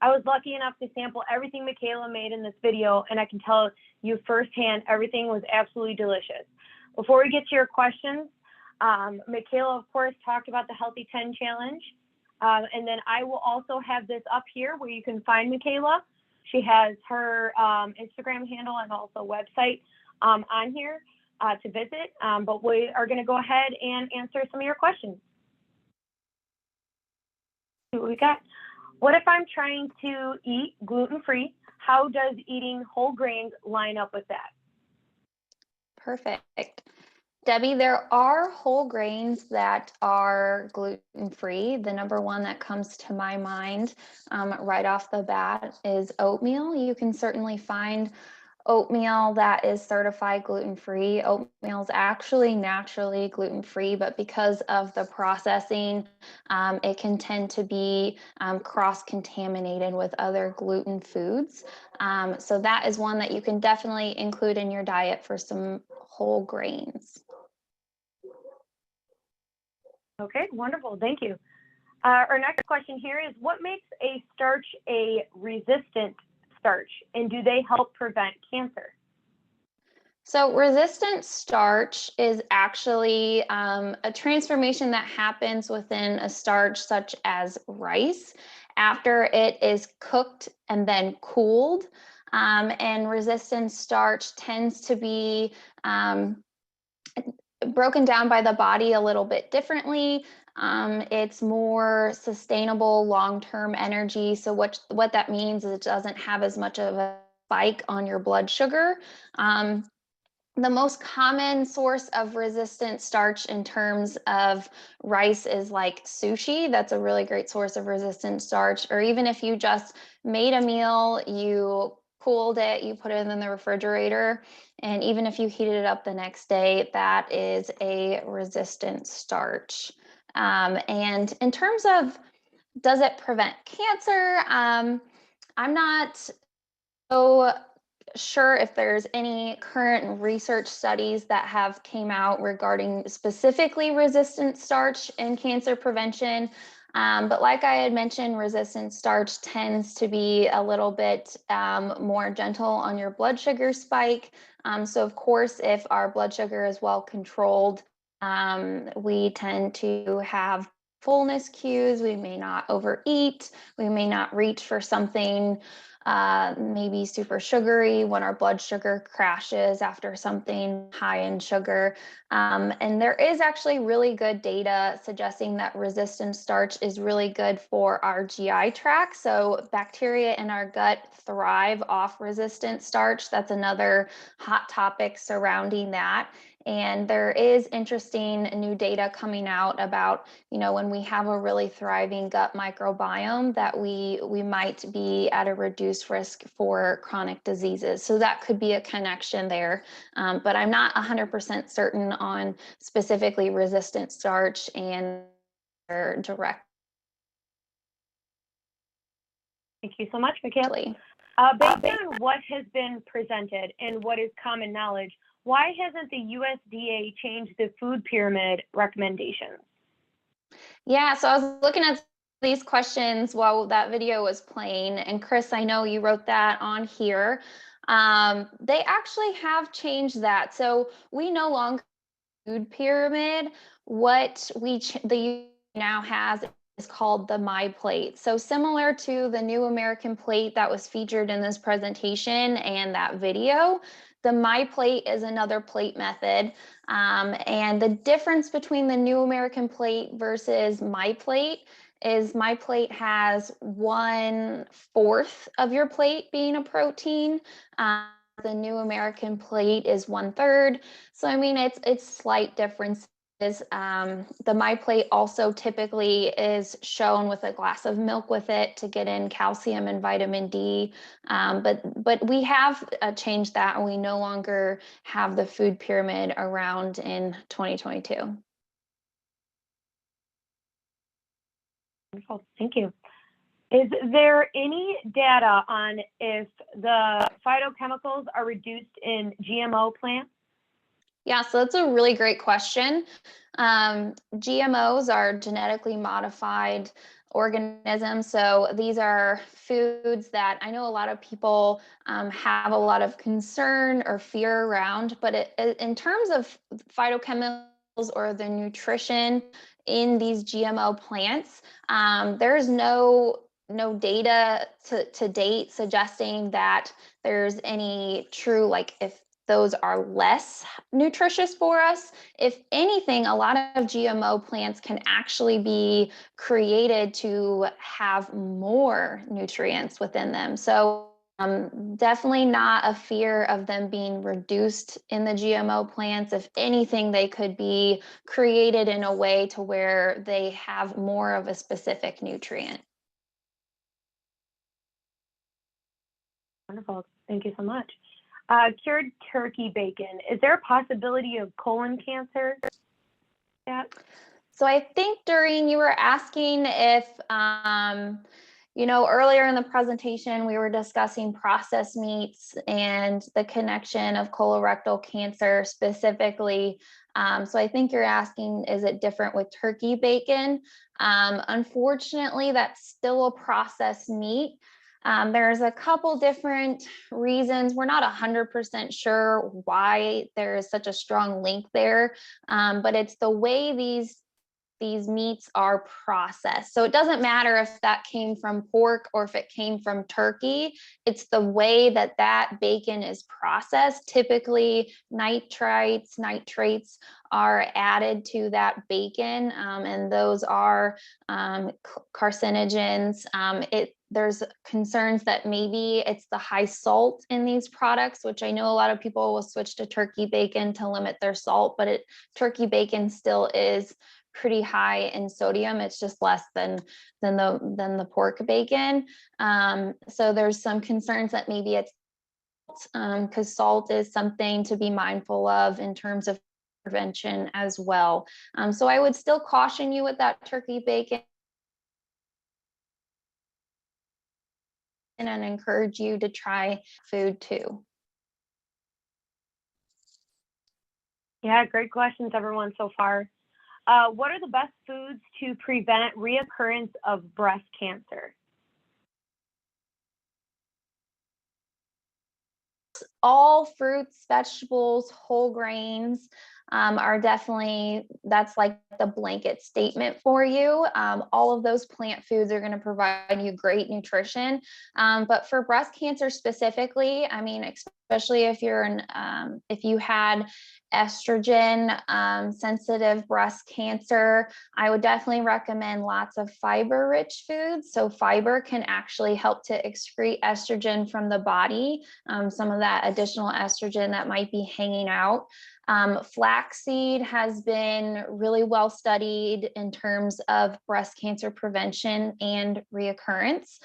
I was lucky enough to sample everything Mickala made in this video, and I can tell you firsthand everything was absolutely delicious. Before we get to your questions, Mickala, of course, talked about the Healthy 10 Challenge, and then I will also have this up here where you can find Mickala. She has her Instagram handle and also website on here to visit, but we are going to go ahead and answer some of your questions. See what we got. What if I'm trying to eat gluten-free? How does eating whole grains line up with that? Perfect. Debbie, there are whole grains that are gluten-free. The number one that comes to my mind right off the bat is oatmeal. You can certainly find oatmeal that is certified gluten-free. Oatmeal is actually naturally gluten-free, but because of the processing, it can tend to be cross-contaminated with other gluten foods. So that is one that you can definitely include in your diet for some whole grains. Okay, wonderful, thank you. Our next question here is, what makes a starch a resistant starch, and do they help prevent cancer? So resistant starch is actually a transformation that happens within a starch such as rice after it is cooked and then cooled. And resistant starch tends to be broken down by the body a little bit differently. It's more sustainable long-term energy. So what that means is it doesn't have as much of a spike on your blood sugar. The most common source of resistant starch in terms of rice is like sushi. That's a really great source of resistant starch. Or even if you just made a meal, you cooled it, you put it in the refrigerator, and even if you heated it up the next day, that is a resistant starch. And in terms of does it prevent cancer, I'm not so sure if there's any current research studies that have came out regarding specifically resistant starch in cancer prevention. But like I had mentioned, resistant starch tends to be a little bit more gentle on your blood sugar spike. So of course, if our blood sugar is well controlled, we tend to have fullness cues. We may not overeat. We may not reach for something maybe super sugary when our blood sugar crashes after something high in sugar. And there is actually really good data suggesting that resistant starch is really good for our GI tract. So bacteria in our gut thrive off resistant starch. That's another hot topic surrounding that. And there is interesting new data coming out about, when we have a really thriving gut microbiome, that we might be at a reduced risk for chronic diseases. So that could be a connection there. But I'm not 100% certain on specifically resistant starch and their direct. Thank you so much, Mickala. Based on what has been presented and what is common knowledge, why hasn't the USDA changed the food pyramid recommendations? Yeah, so I was looking at these questions while that video was playing, and Chris, I know you wrote that on here. They actually have changed that. So we no longer food pyramid. What the now has is called the My Plate. So similar to the New American Plate that was featured in this presentation and that video, the My Plate is another plate method. And the difference between the New American Plate versus My Plate is My Plate has 1/4 of your plate being a protein. The New American Plate is 1/3. So, I mean, it's slight differences. The My Plate also typically is shown with a glass of milk with it to get in calcium and vitamin D. But we have changed that, and we no longer have the food pyramid around in 2022. Wonderful, thank you. Is there any data on if the phytochemicals are reduced in GMO plants? Yeah, so that's a really great question. GMOs are genetically modified organisms. So these are foods that I know a lot of people have a lot of concern or fear around, but in terms of phytochemicals or the nutrition in these GMO plants, there's no data to date suggesting that there's any true, like, if those are less nutritious for us. If anything, a lot of GMO plants can actually be created to have more nutrients within them. So definitely not a fear of them being reduced in the GMO plants. If anything, they could be created in a way to where they have more of a specific nutrient. Wonderful, thank you so much. Cured turkey bacon, is there a possibility of colon cancer? So I think, Doreen, you were asking if, earlier in the presentation, we were discussing processed meats and the connection of colorectal cancer specifically. So I think you're asking, is it different with turkey bacon? Unfortunately, that's still a processed meat. There's a couple different reasons. We're not 100% sure why there is such a strong link there, but it's the way these meats are processed. So it doesn't matter if that came from pork or if it came from turkey. It's the way that bacon is processed. Typically, nitrates are added to that bacon, and those are carcinogens. There's concerns that maybe it's the high salt in these products, which I know a lot of people will switch to turkey bacon to limit their salt, but turkey bacon still is pretty high in sodium. It's just less than the pork bacon. So there's some concerns that maybe it's because salt is something to be mindful of in terms of prevention as well. So I would still caution you with that turkey bacon and encourage you to try food too. Yeah, great questions, everyone, so far. What are the best foods to prevent reoccurrence of breast cancer? All fruits, vegetables, whole grains are definitely, that's like the blanket statement for you. All of those plant foods are going to provide you great nutrition. But for breast cancer specifically, I mean, especially if if you had estrogen sensitive breast cancer, I would definitely recommend lots of fiber rich foods. So fiber can actually help to excrete estrogen from the body, some of that additional estrogen that might be hanging out. Flaxseed has been really well studied in terms of breast cancer prevention and reoccurrence.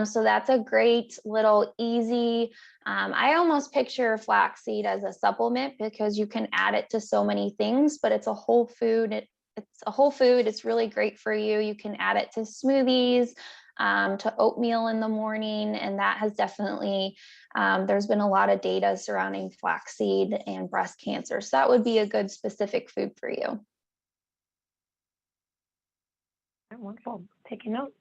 So that's a great little easy, I almost picture flaxseed as a supplement because you can add it to so many things, but it's a whole food. It's a whole food. It's really great for you. You can add it to smoothies, to oatmeal in the morning. And that has definitely, there's been a lot of data surrounding flaxseed and breast cancer. So that would be a good specific food for you. Wonderful. Taking notes.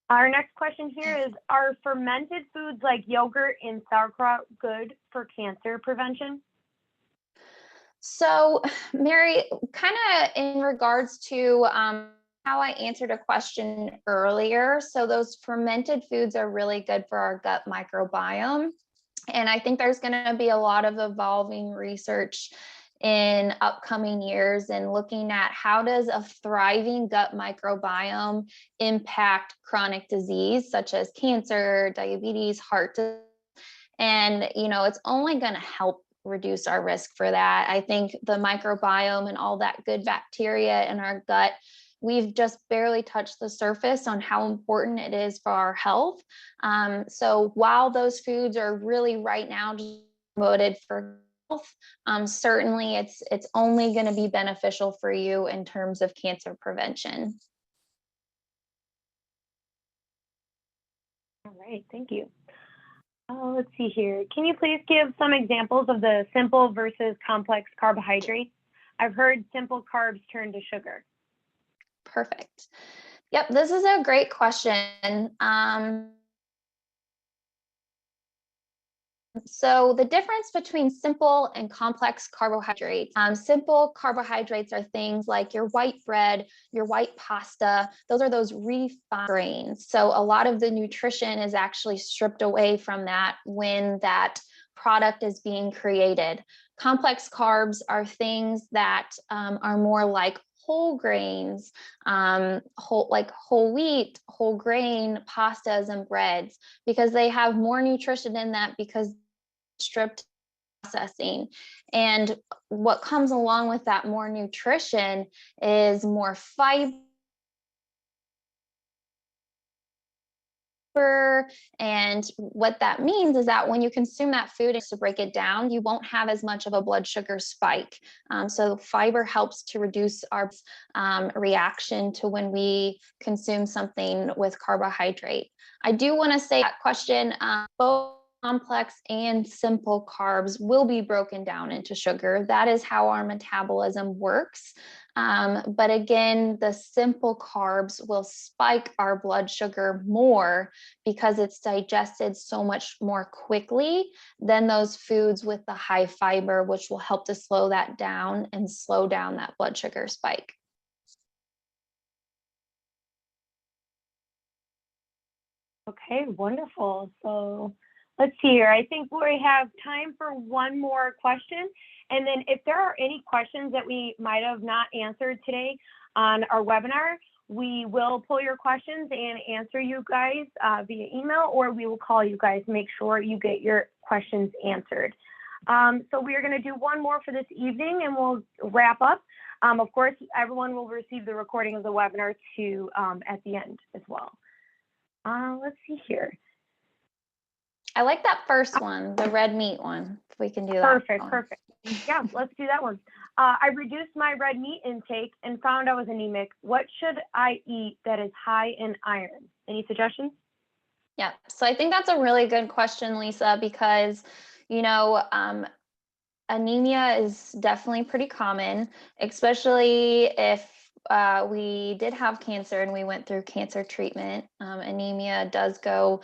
Our next question here is, are fermented foods like yogurt and sauerkraut good for cancer prevention? So, Mary, kind of in regards to how I answered a question earlier, so those fermented foods are really good for our gut microbiome. And I think there's going to be a lot of evolving research in upcoming years and looking at how does a thriving gut microbiome impact chronic disease such as cancer, diabetes, heart disease. And, it's only going to help reduce our risk for that. I think the microbiome and all that good bacteria in our gut, we've just barely touched the surface on how important it is for our health. So while those foods are really right now promoted for health, certainly it's only going to be beneficial for you in terms of cancer prevention. All right, thank you. Let's see here. Can you please give some examples of the simple versus complex carbohydrates? I've heard simple carbs turn to sugar. Perfect. Yep, this is a great question. So the difference between simple and complex carbohydrates, simple carbohydrates are things like your white bread, your white pasta. Those are those refined grains. So a lot of the nutrition is actually stripped away from that when that product is being created. Complex carbs are things that are more like whole grains, like whole wheat, whole grain pastas and breads, because they have more nutrition in that because stripped processing. And what comes along with that more nutrition is more fiber. And what that means is that when you consume that food, to break it down, you won't have as much of a blood sugar spike. So fiber helps to reduce our reaction to when we consume something with carbohydrate. I do want to say that question, both complex and simple carbs will be broken down into sugar. That is how our metabolism works. But again, the simple carbs will spike our blood sugar more because it's digested so much more quickly than those foods with the high fiber, which will help to slow that down and slow down that blood sugar spike. Okay, wonderful. So let's see here. I think we have time for one more question. And then if there are any questions that we might have not answered today on our webinar, we will pull your questions and answer you guys via email, or we will call you guys to make sure you get your questions answered. So we are going to do one more for this evening and we'll wrap up. Of course, everyone will receive the recording of the webinar too at the end as well. Let's see here. I like that first one, the red meat one, if we can do that. Perfect, perfect. Yeah, let's do that one. I reduced my red meat intake and found I was anemic. What should I eat that is high in iron? Any suggestions? Yeah, so I think that's a really good question, Lisa, because, Anemia is definitely pretty common, especially if we did have cancer and we went through cancer treatment. Anemia does go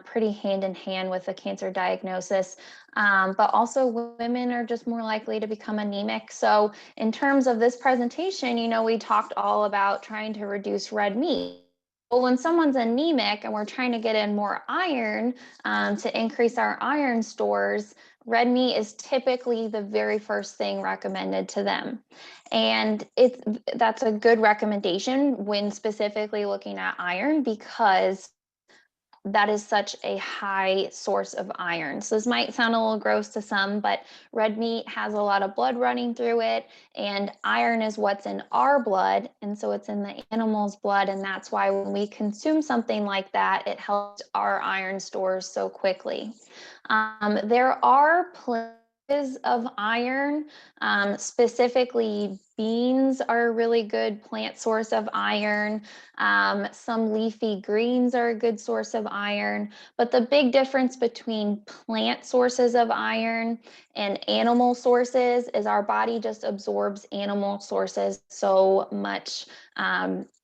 pretty hand in hand with a cancer diagnosis, but also women are just more likely to become anemic. So in terms of this presentation, we talked all about trying to reduce red meat. Well, when someone's anemic and we're trying to get in more iron to increase our iron stores, red meat is typically the very first thing recommended to them. And that's a good recommendation when specifically looking at iron, because that is such a high source of iron. So this might sound a little gross to some, but red meat has a lot of blood running through it, and iron is what's in our blood. And so it's in the animal's blood. And that's why when we consume something like that, it helps our iron stores so quickly. There are places of iron, specifically beans are a really good plant source of iron. Some leafy greens are a good source of iron, but the big difference between plant sources of iron and animal sources is our body just absorbs animal sources so much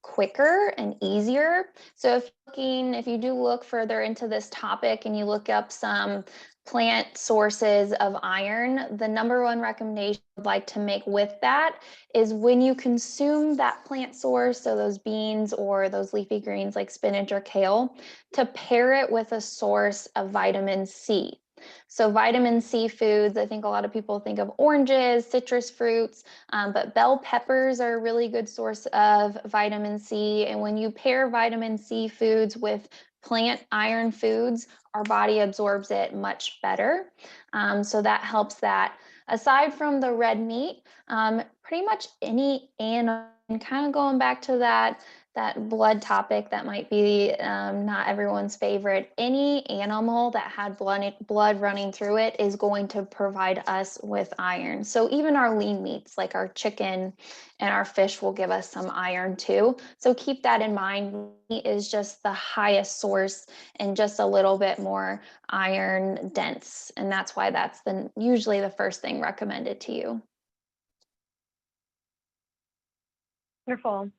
quicker and easier. So if you do look further into this topic and you look up some plant sources of iron, the number one recommendation I'd like to make with that is when you consume that plant source, so those beans or those leafy greens like spinach or kale, to pair it with a source of vitamin C. So vitamin C foods, I think a lot of people think of oranges, citrus fruits, but bell peppers are a really good source of vitamin C. And when you pair vitamin C foods with plant iron foods, our body absorbs it much better. So that helps that. Aside from the red meat, pretty much any animal, and kind of going back to that blood topic that might be not everyone's favorite, any animal that had blood running through it is going to provide us with iron. So even our lean meats like our chicken and our fish will give us some iron too. So keep that in mind. Meat is just the highest source and just a little bit more iron dense. And that's why that's usually the first thing recommended to you. Wonderful.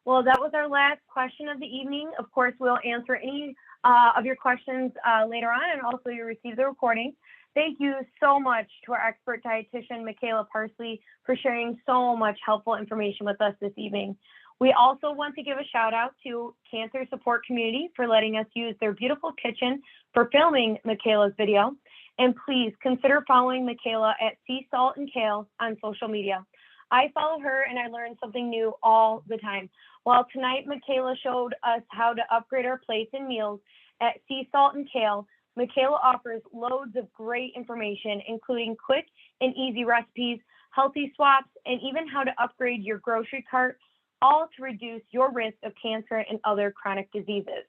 Well, that was our last question of the evening. Of course, we'll answer any of your questions later on, and also you'll receive the recording. Thank you so much to our expert dietitian, Mickala Parsley, for sharing so much helpful information with us this evening. We also want to give a shout out to Cancer Support Community for letting us use their beautiful kitchen for filming Mickala's video. And please consider following Mickala at Sea Salt and Kale on social media. I follow her and I learn something new all the time. Well, tonight Mickala showed us how to upgrade our plates and meals at Sea Salt and Kale. Mickala offers loads of great information, including quick and easy recipes, healthy swaps, and even how to upgrade your grocery cart, all to reduce your risk of cancer and other chronic diseases.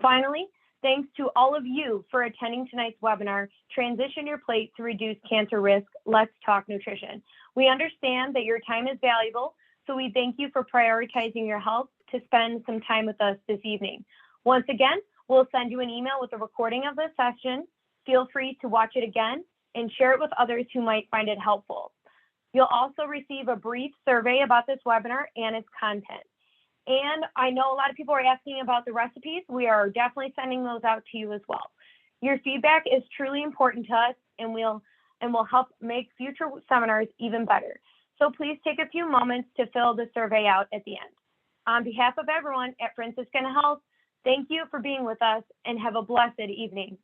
Finally, thanks to all of you for attending tonight's webinar, Transition Your Plate to Reduce Cancer Risk, Let's Talk Nutrition. We understand that your time is valuable, so we thank you for prioritizing your health to spend some time with us this evening. Once again, we'll send you an email with a recording of this session. Feel free to watch it again and share it with others who might find it helpful. You'll also receive a brief survey about this webinar and its content. And I know a lot of people are asking about the recipes. We are definitely sending those out to you as well. Your feedback is truly important to us, and will help make future seminars even better. So please take a few moments to fill the survey out at the end. On behalf of everyone at Franciscan Health, thank you for being with us and have a blessed evening.